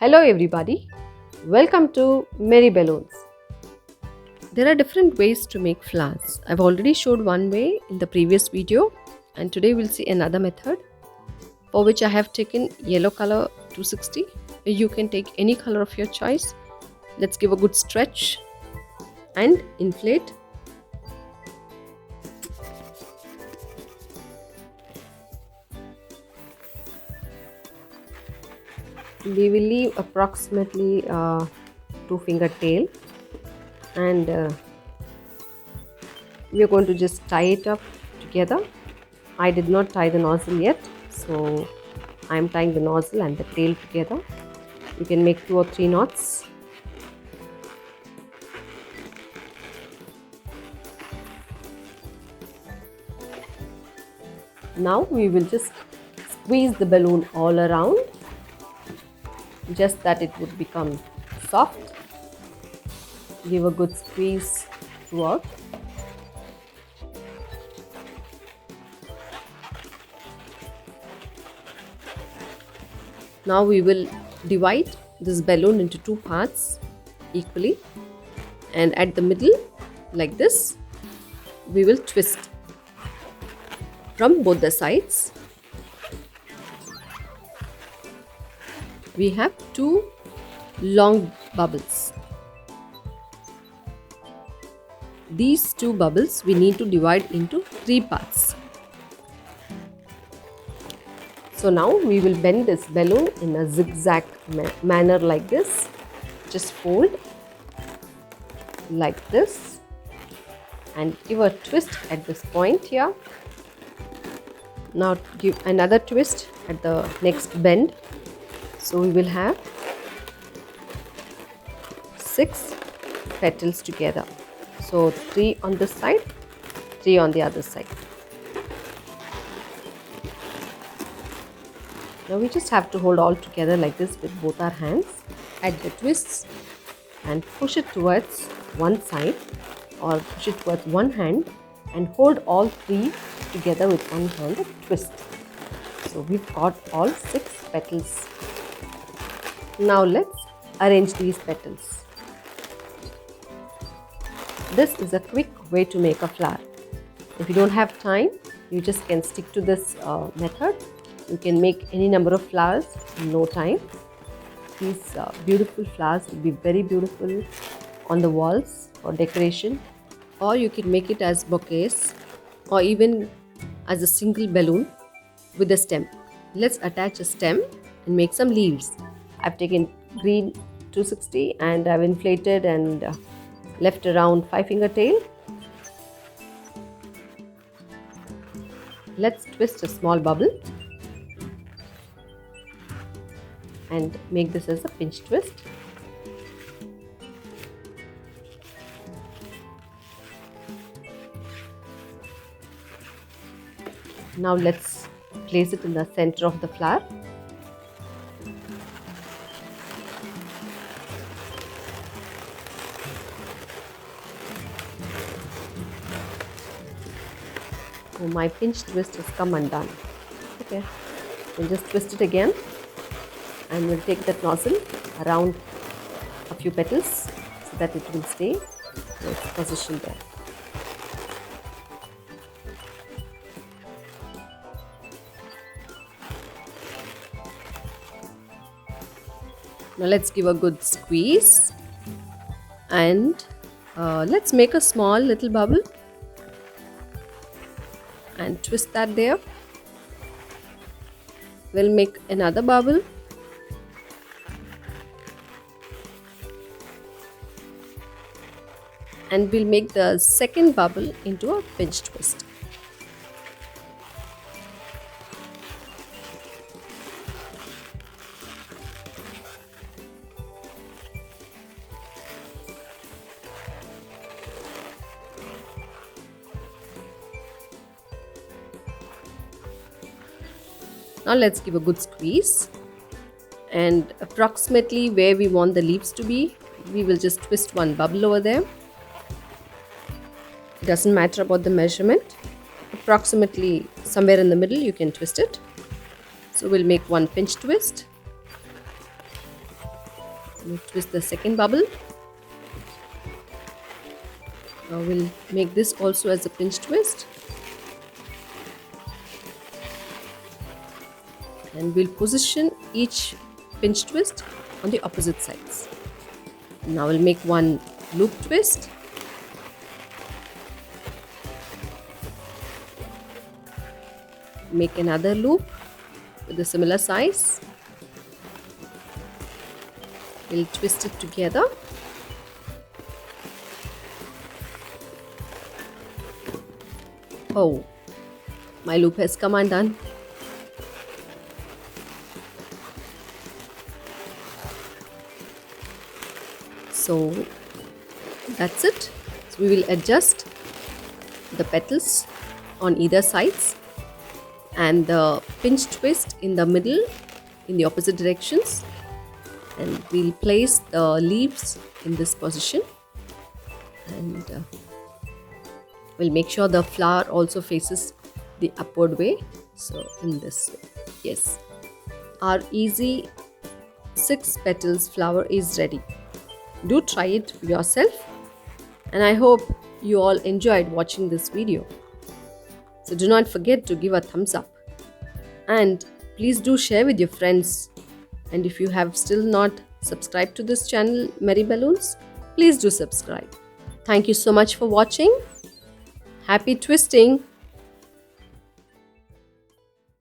Hello everybody, welcome to Merry Balloons. There are different ways to make flowers. I've already showed one way in the previous video and today we'll see another method for which I have taken yellow color 260. You can take any color of your choice. Let's give a good stretch and inflate. We will leave approximately 2-finger tail and we are going to just tie it up together. I did not tie the nozzle yet, so I am tying the nozzle and the tail together. You can make 2 or 3 knots. Now we will just squeeze the balloon all around, just that it would become soft. Give a good squeeze throughout. Now we will divide this balloon into 2 parts equally, and at the middle, like this, we will twist from both the sides. We have 2 long bubbles. These 2 bubbles we need to divide into 3 parts. So now we will bend this balloon in a zigzag manner like this. Just fold like this and give a twist at this point here. Now give another twist at the next bend. So we will have 6 petals together. So 3 on this side, 3 on the other side. Now we just have to hold all together like this with both our hands at the twists and push it towards one side or push it towards one hand and hold all 3 together with one hand and twist. So we've got all 6 petals. Now let's arrange these petals. This is a quick way to make a flower. If you don't have time, you just can stick to this method. You can make any number of flowers in no time. These beautiful flowers will be very beautiful on the walls for decoration, or you can make it as bouquets or even as a single balloon with a stem. Let's attach a stem and make some leaves. I've taken green 260 and I've inflated and left around 5-finger tail. Let's twist a small bubble and make this as a pinch twist. Now let's place it in the center of the flower. So my pinch twist has come undone. Okay, we'll just twist it again and we'll take that nozzle around a few petals so that it will stay in its position there. Now let's give a good squeeze and let's make a small little bubble and twist that there. We'll make another bubble and we'll make the second bubble into a pinch twist. Now let's give a good squeeze and approximately where we want the leaves to be, we will just twist one bubble over there. It doesn't matter about the measurement. Approximately somewhere in the middle you can twist it. So we'll make one pinch twist We'll twist the second bubble. We'll make this also as a pinch twist. And we'll position each pinch twist on the opposite sides. Now we'll make one loop twist. Make another loop with a similar size. We'll twist it together. Oh, my loop has come undone. So that's it. So we will adjust the petals on either sides and the pinch twist in the middle in the opposite directions, and we'll place the leaves in this position, and we'll make sure the flower also faces the upward way. So in this way, yes, our easy 6 petals flower is ready. Do try it yourself, and I hope you all enjoyed watching this video. So do not forget to give a thumbs up, and please do share with your friends. And if you have still not subscribed to this channel Merry Balloons, please do subscribe. Thank you so much for watching. Happy twisting!